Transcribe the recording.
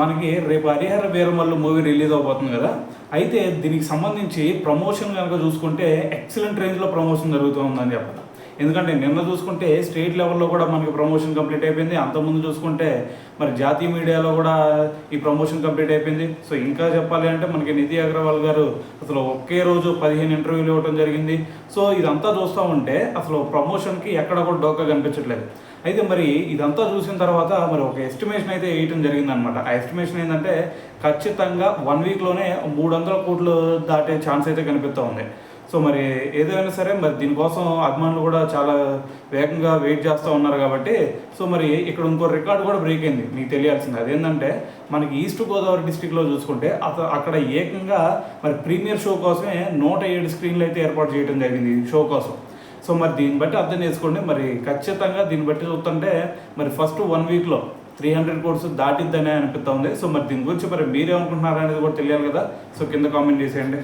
మనకి రేపు Harihara Veeramallu movie release అవబోతుంది కదా. అయితే దీనికి సంబంధించి ప్రమోషన్ కనుక చూసుకుంటే ఎక్సలెంట్ రేంజ్లో ప్రమోషన్ జరుగుతూ ఉందని చెప్పాలి. ఎందుకంటే నిన్న చూసుకుంటే స్టేట్ లెవెల్లో కూడా మనకి ప్రమోషన్ కంప్లీట్ అయిపోయింది. అంతకుముందు చూసుకుంటే మరి జాతీయ మీడియాలో కూడా ఈ ప్రమోషన్ కంప్లీట్ అయిపోయింది. సో ఇంకా చెప్పాలి అంటే మనకి నిధి అగర్వాల్ గారు అసలు ఒకే రోజు 15 ఇంటర్వ్యూలు ఇవ్వడం జరిగింది. సో ఇదంతా చూస్తూ ఉంటే అసలు ప్రమోషన్కి ఎక్కడ కూడా డోకా కనిపించట్లేదు. అయితే మరి ఇదంతా చూసిన తర్వాత మరి ఒక ఎస్టిమేషన్ అయితే వేయటం జరిగిందనమాట. ఆ ఎస్టిమేషన్ ఏంటంటే ఖచ్చితంగా 1 వీక్లోనే 300 కోట్లు దాటే ఛాన్స్ అయితే కనిపిస్తూ ఉంది. సో మరి ఏదైనా సరే మరి దీనికోసం అభిమానులు కూడా చాలా వేగంగా వెయిట్ చేస్తూ ఉన్నారు కాబట్టి సో మరి ఇక్కడ ఇంకో రికార్డు కూడా బ్రేక్ అయింది. మీకు తెలియాల్సింది అదేంటంటే మనకి ఈస్ట్ గోదావరి డిస్టిక్లో చూసుకుంటే అక్కడ ఏకంగా మరి ప్రీమియర్ షో కోసమే 107 స్క్రీన్లు అయితే ఏర్పాటు చేయడం జరిగింది షో కోసం. సో మరి దీన్ని బట్టి అర్థం చేసుకోండి, మరి ఖచ్చితంగా దీన్ని బట్టి చూస్తుంటే మరి ఫస్ట్ 1 వీక్లో 300 కోట్స్ దాటిద్దనే అనిపిస్తూ ఉంది. సో మరి దీని గురించి మరి మీరేమనుకుంటున్నారు అనేది కూడా తెలియాలి కదా. సో కింద కామెంట్ చేసేయండి.